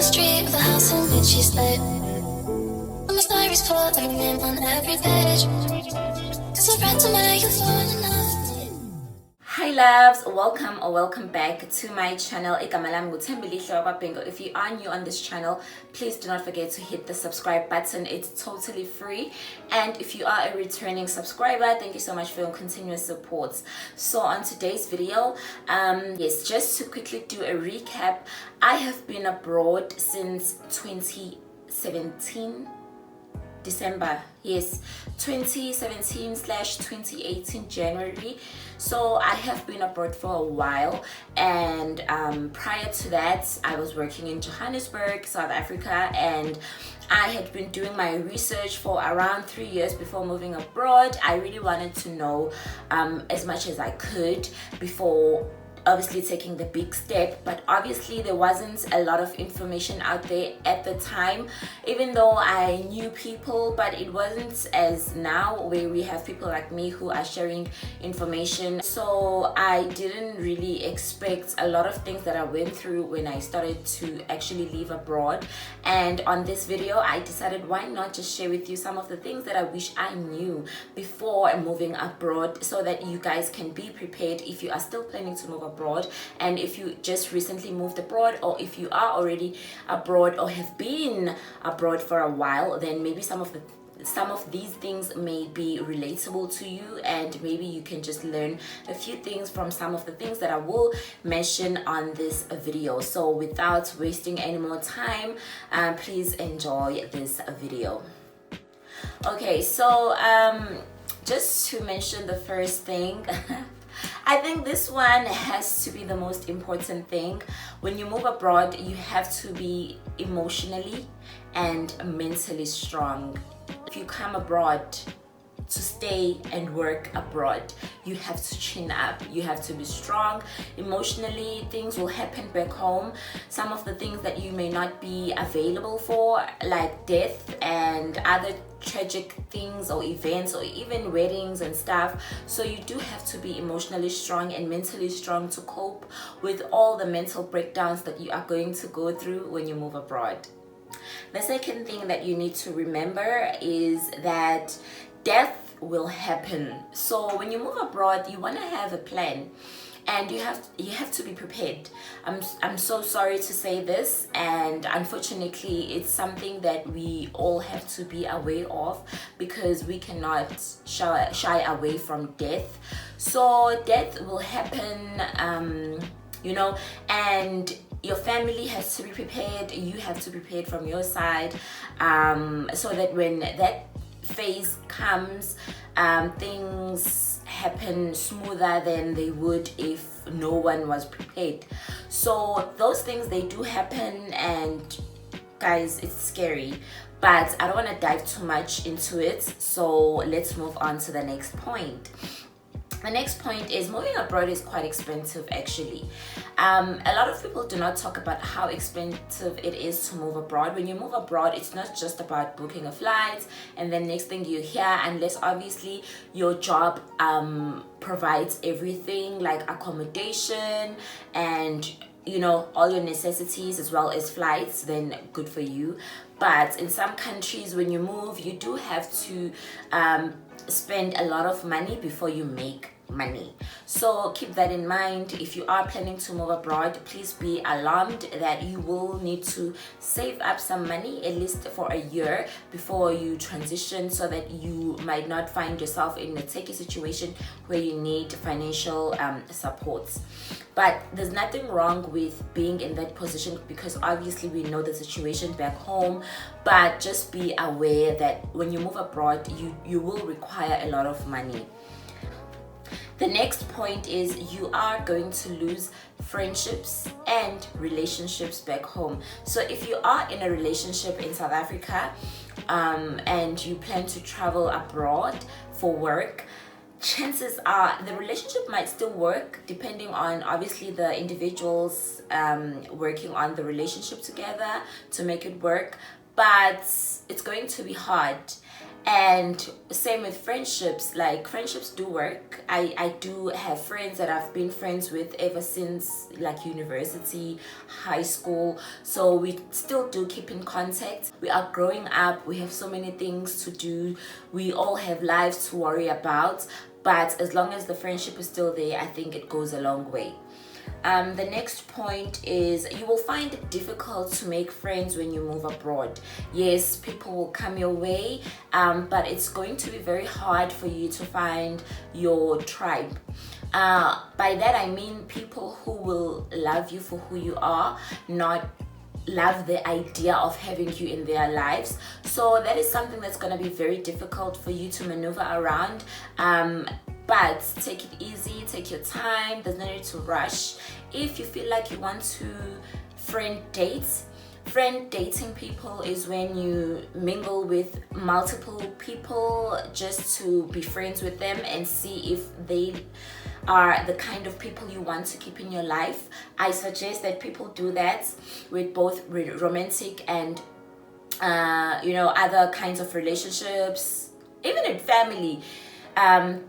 street with a house in which she stayed. And my stories fall like a name on every page. Cause I read to make you fall in love. Hi loves, welcome or welcome back to my channel. If you are new on this channel, please do not forget to hit the subscribe button. It's totally free. And if you are a returning subscriber, thank you so much for your continuous support. So on today's video, yes, just to quickly do a recap, I have been abroad since 2017 December, yes, 2017/2018 January. So I have been abroad for a while, and prior to that I was working in Johannesburg, South Africa, and I had been doing my research for around 3 years before moving abroad. I really wanted to know as much as I could before obviously taking the big step, but obviously there wasn't a lot of information out there at the time, even though I knew people, but it wasn't as now where we have people like me who are sharing information. So I didn't really expect a lot of things that I went through when I started to actually live abroad. And on this video I decided, why not just share with you some of the things that I wish I knew before moving abroad, so that you guys can be prepared if you are still planning to move abroad, and if you just recently moved abroad, or if you are already abroad or have been abroad for a while, then maybe some of these things may be relatable to you, and maybe you can just learn a few things from some of the things that I will mention on this video. So without wasting any more time, please enjoy this video. Okay, so just to mention the first thing, I think this one has to be the most important thing. When you move abroad, you have to be emotionally and mentally strong. If you come abroad to stay and work abroad, you have to chin up, you have to be strong emotionally. Things will happen back home, some of the things that you may not be available for, like death and other tragic things or events, or even weddings and stuff. So you do have to be emotionally strong and mentally strong to cope with all the mental breakdowns that you are going to go through when you move abroad. The second thing that you need to remember is that death will happen. So when you move abroad, you want to have a plan, and you have to be prepared. I'm so sorry to say this, and unfortunately it's something that we all have to be aware of, because we cannot shy away from death. So death will happen, you know, and your family has to be prepared. You have to be prepared from your side, so that when that phase comes, things happen smoother than they would if no one was prepared. So those things, they do happen, and guys, it's scary, but I don't want to dive too much into it. So let's move on to the next point. The next point is, moving abroad is quite expensive actually. A lot of people do not talk about how expensive it is to move abroad. When you move abroad, it's not just about booking a flight and then next thing you're here, unless obviously your job provides everything like accommodation and, you know, all your necessities as well as flights, then good for you. But in some countries, when you move, you do have to spend a lot of money before you make money. So keep that in mind. If you are planning to move abroad, please be alarmed that you will need to save up some money, at least for a year, before you transition, so that you might not find yourself in a tricky situation where you need financial support. But there's nothing wrong with being in that position, because obviously we know the situation back home, but just be aware that when you move abroad, you will require a lot of money. The next point is, you are going to lose friendships and relationships back home. So if you are in a relationship in South Africa, and you plan to travel abroad for work, chances are the relationship might still work, depending on obviously the individuals working on the relationship together to make it work, but it's going to be hard. And same with friendships. Like, friendships do work. I do have friends that I've been friends with ever since like university, high school, so we still do keep in contact. We are growing up, we have so many things to do, we all have lives to worry about, but as long as the friendship is still there, I think it goes a long way. The next point is, you will find it difficult to make friends when you move abroad. Yes, people will come your way, but it's going to be very hard for you to find your tribe. By that I mean people who will love you for who you are, not love the idea of having you in their lives. So that is something that's going to be very difficult for you to maneuver around. But take it easy, take your time, there's no need to rush. If you feel like you want to friend dating people is when you mingle with multiple people just to be friends with them and see if they are the kind of people you want to keep in your life. I suggest that people do that with both romantic and other kinds of relationships, even in family.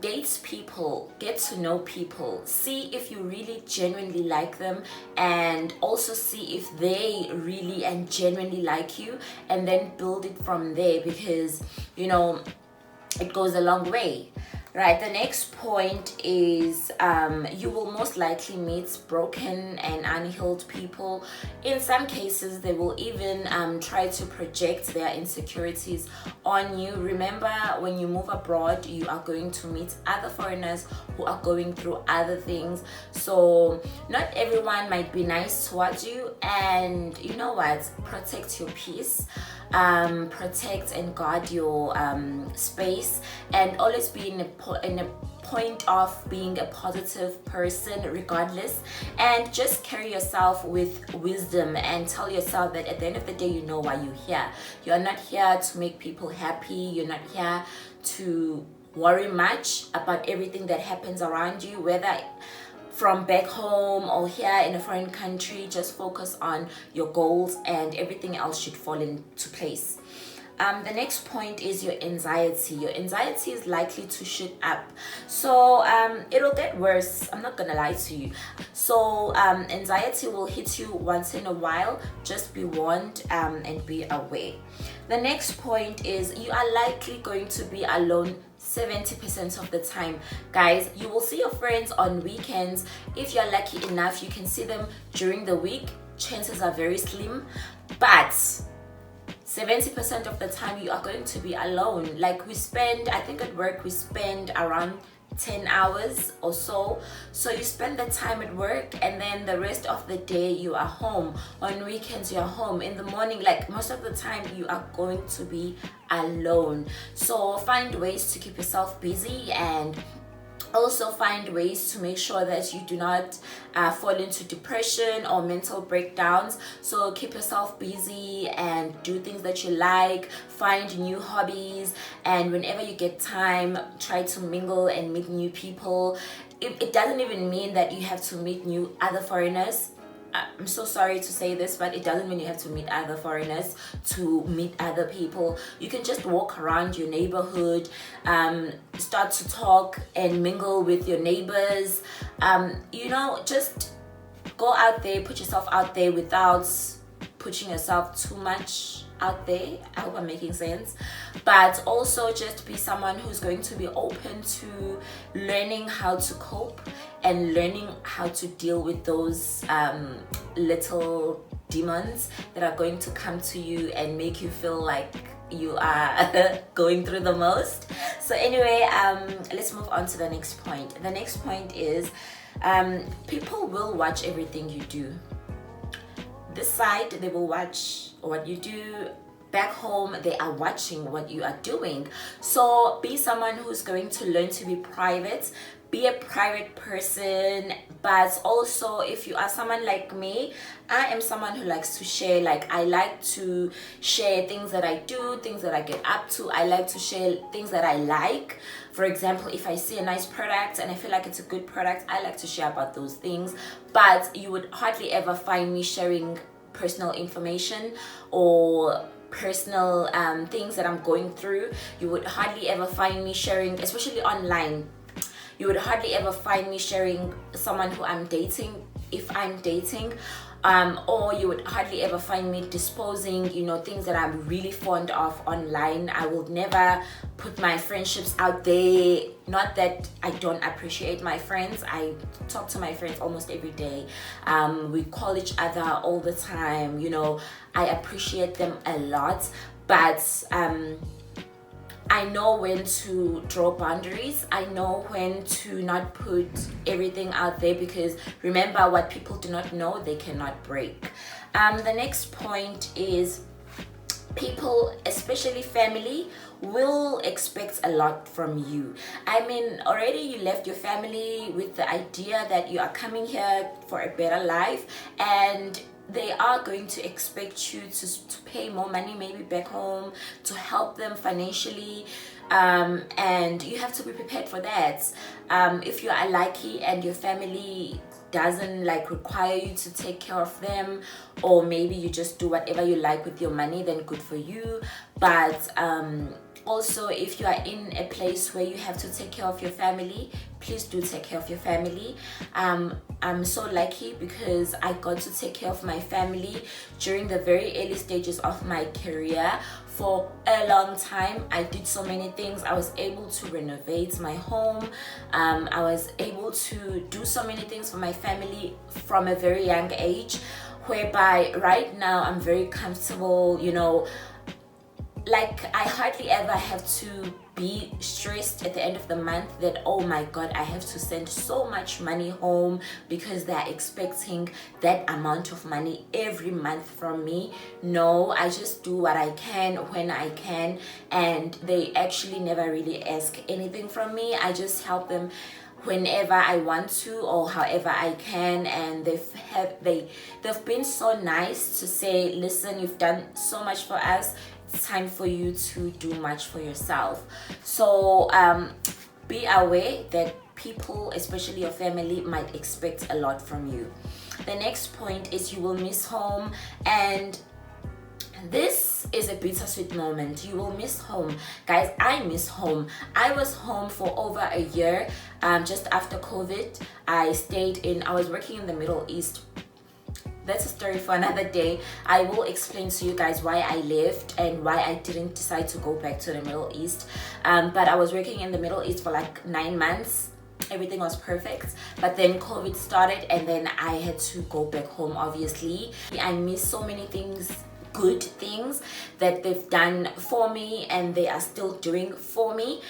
Date people, get to know people, see if you really genuinely like them, and also see if they really and genuinely like you, and then build it from there, because it goes a long way. Right, the next point is you will most likely meet broken and unhealed people. In some cases, they will even try to project their insecurities on you. Remember, when you move abroad, you are going to meet other foreigners who are going through other things. So not everyone might be nice towards you, and you know what? Protect your peace. Protect and guard your space, and always be in a point of being a positive person regardless, and just carry yourself with wisdom and tell yourself that at the end of the day, you know why you're here. You're not here to make people happy, you're not here to worry much about everything that happens around you, whether from back home or here in a foreign country. Just focus on your goals and everything else should fall into place. The next point is your anxiety. Your anxiety is likely to shoot up. So it'll get worse. I'm not gonna lie to you. So anxiety will hit you once in a while. Just be warned and be aware. The next point is, you are likely going to be alone 70% of the time. Guys, you will see your friends on weekends. If you're lucky enough, you can see them during the week. Chances are very slim, but 70% of the time you are going to be alone. Like, I think at work we spend around 10 hours or so. So you spend the time at work, and then the rest of the day you are home. On weekends you are home. In the morning, like most of the time, you are going to be alone. So find ways to keep yourself busy, and also find ways to make sure that you do not fall into depression or mental breakdowns. So keep yourself busy and do things that you like, find new hobbies, and whenever you get time, try to mingle and meet new people. It doesn't even mean that you have to meet new other foreigners. I'm so sorry to say this, but it doesn't mean you have to meet other foreigners to meet other people. You can just walk around your neighborhood, start to talk and mingle with your neighbors. Just go out there, put yourself out there without pushing yourself too much out there. I hope I'm making sense. But also just be someone who's going to be open to learning how to cope and learning how to deal with those little demons that are going to come to you and make you feel like you are going through the most. So anyway, let's move on to the next point. The next point is people will watch everything you do. This side, they will watch what you do. Back home, they are watching what you are doing. So be someone who's going to learn to be private. Be a private person. But also, if you are someone like me, I am someone who likes to share. Like, I like to share things that I do, things that I get up to. I like to share things that I like. For example, if I see a nice product and I feel like it's a good product, I like to share about those things. But you would hardly ever find me sharing personal information or personal things that I'm going through. You would hardly ever find me sharing, especially online. You would hardly ever find me sharing someone who I'm dating, if I'm dating, or you would hardly ever find me disposing, you know, things that I'm really fond of online. I will never put my friendships out there. Not that I don't appreciate my friends. I talk to my friends almost every day. We call each other all the time. You know, I appreciate them a lot, but I know when to draw boundaries. I know when to not put everything out there, because remember, what people do not know, they cannot break. The next point is people, especially family, will expect a lot from you. I mean, already you left your family with the idea that you are coming here for a better life, and they are going to expect you to pay more money maybe back home, to help them financially, and you have to be prepared for that. If you are lucky and your family doesn't like require you to take care of them, or maybe you just do whatever you like with your money, then good for you. But also, if you are in a place where you have to take care of your family, please do take care of your family. I'm so lucky because I got to take care of my family during the very early stages of my career. For a long time, I did so many things. I was able to renovate my home. I was able to do so many things for my family from a very young age, whereby right now I'm very comfortable, you know. Like, I hardly ever have to be stressed at the end of the month that, oh my god, I have to send so much money home because they're expecting that amount of money every month from me. No, I just do what I can when I can, and they actually never really ask anything from me. I just help them whenever I want to or however I can, and they've been so nice to say, listen, you've done so much for us, it's time for you to do much for yourself. So be aware that people, especially your family, might expect a lot from you. The next point is you will miss home, and this is a bittersweet moment. You will miss home, guys. I miss home. I was home for over a year. Just after COVID, I was working in the Middle East. That's a story for another day. I will explain to you guys why I left and why I didn't decide to go back to the Middle East. But I was working in the Middle East for like 9 months. Everything was perfect, but then COVID started, and then I had to go back home. Obviously, I miss so many things, good things that they've done for me and they are still doing for me.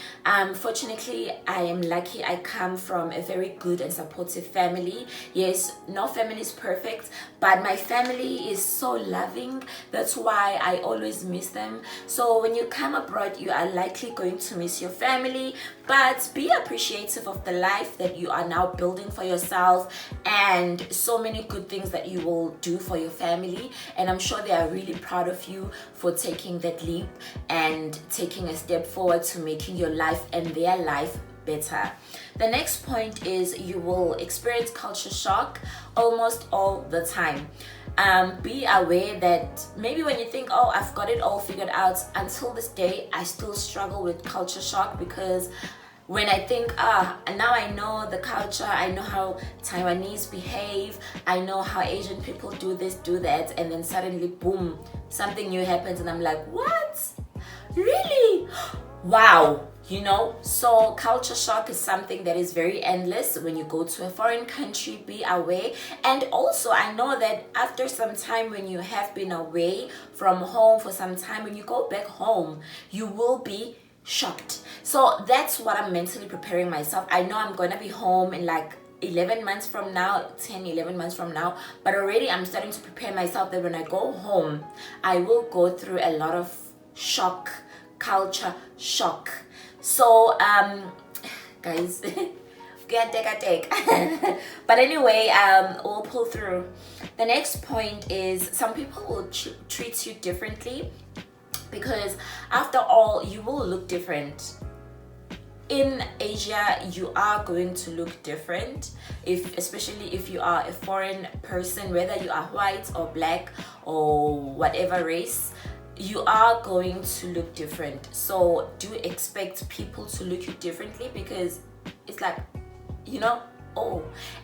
Fortunately, I am lucky. I come from a very good and supportive family. Yes, no family is perfect, but my family is so loving. That's why I always miss them. So when you come abroad, you are likely going to miss your family, but be appreciative of the life that you are now building for yourself and so many good things that you will do for your family. And I'm sure they are really proud of you for taking that leap and taking a step forward to making your life and their life better. The next point is you will experience culture shock almost all the time. Be aware that maybe when you think, oh, I've got it all figured out, until this day I still struggle with culture shock, because when I think, and now I know the culture, I know how Taiwanese behave, I know how Asian people do this, do that, and then suddenly, boom, something new happens and I'm like, what? Really? Wow. You know, so culture shock is something that is very endless. When you go to a foreign country, be aware. And also, I know that after some time, when you have been away from home for some time, when you go back home, you will be shocked. So that's what I'm mentally preparing myself. I know I'm gonna be home in like 11 months from now, 11 months from now, but already I'm starting to prepare myself that when I go home, I will go through a lot of shock, culture shock. So guys, get take. But anyway, we'll pull through. The next point is some people will treat you differently, because after all, you will look different. In Asia, you are going to look different, especially if you are a foreign person, whether you are white or black or whatever race. you are going to look different. So do expect people to look you differently, because it's like, oh.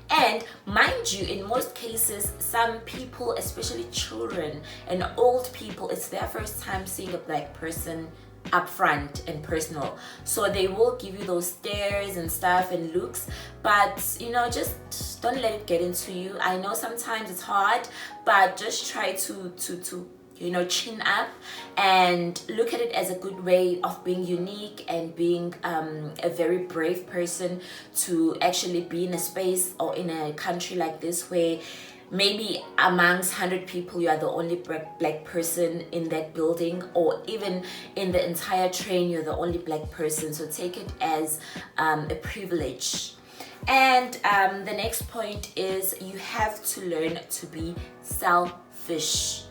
And mind you, in most cases, some people, especially children and old people, it's their first time seeing a black person up front and personal, so they will give you those stares and stuff and looks, but just don't let it get into you. I know sometimes it's hard, but just try to chin up and look at it as a good way of being unique and being a very brave person to actually be in a space or in a country like this, where maybe amongst 100 people you are the only black person in that building, or even in the entire train you're the only black person. So take it as a privilege. And the next point is you have to learn to be selfish.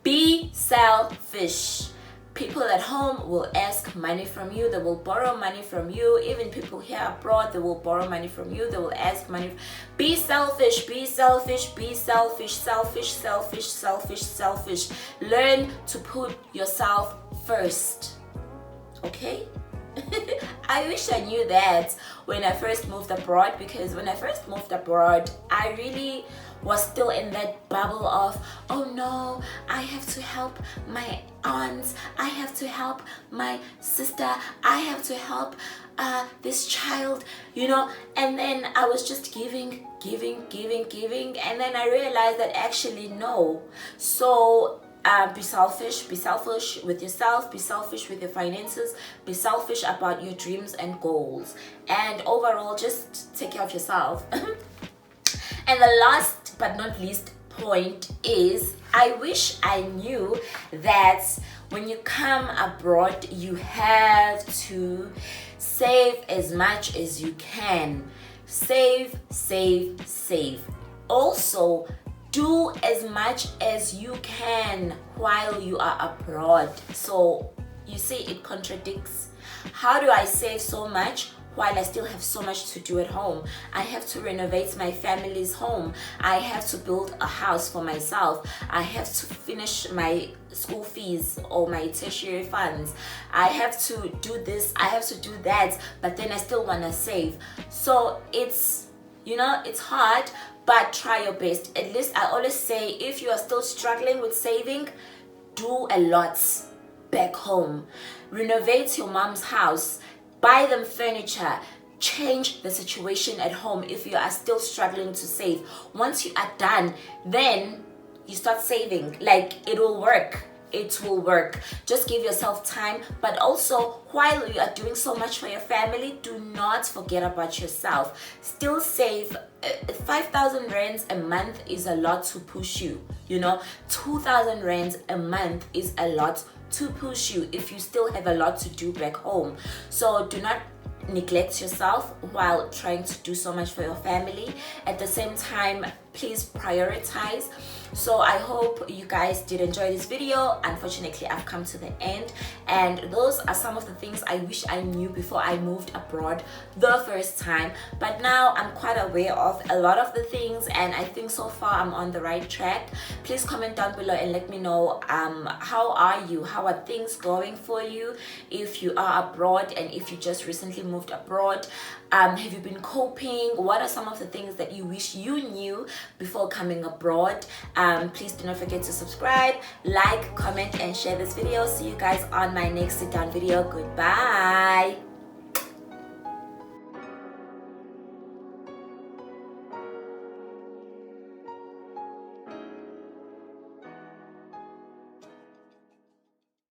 Be selfish. People at home will ask money from you, they will borrow money from you. Even people here abroad, they will borrow money from you, they will ask money. Be selfish, be selfish, be selfish, selfish, selfish, selfish, selfish. Learn to put yourself first. Okay? I wish I knew that when I first moved abroad, because when I first moved abroad, I really was still in that bubble of, oh no, I have to help my aunts, I have to help my sister, I have to help this child, and then I was just giving, and then I realized that actually no. So be selfish with yourself, be selfish with your finances, be selfish about your dreams and goals, and overall just take care of yourself. And the last but not least point is, I wish I knew that when you come abroad, you have to save as much as you can. Save. Also, do as much as you can while you are abroad. So you see, it contradicts. How do I save so much while I still have so much to do at home? I have to renovate my family's home. I have to build a house for myself. I have to finish my school fees or my tertiary funds. I have to do this, I have to do that, but then I still want to save. So it's hard, but try your best. At least I always say, if you are still struggling with saving, do a lot back home. Renovate your mom's house, buy them furniture, change the situation at home if you are still struggling to save. Once you are done, then you start saving. Like, it will work. It will work. Just give yourself time, but also while you are doing so much for your family, do not forget about yourself. Still save. 5,000 rands a month is a lot to push you. 2,000 rands a month is a lot to push you if you still have a lot to do back home. So do not neglect yourself while trying to do so much for your family. At the same time, please prioritize. So I hope you guys did enjoy this video. Unfortunately, I've come to the end, and those are some of the things I wish I knew before I moved abroad the first time. But now I'm quite aware of a lot of the things, and I think so far I'm on the right track. Please comment down below and let me know, how are you? How are things going for you if you are abroad, and if you just recently moved abroad? Have you been coping? What are some of the things that you wish you knew before coming abroad? Please do not forget to subscribe, like, comment, and share this video. See you guys on my next sit down video. Goodbye.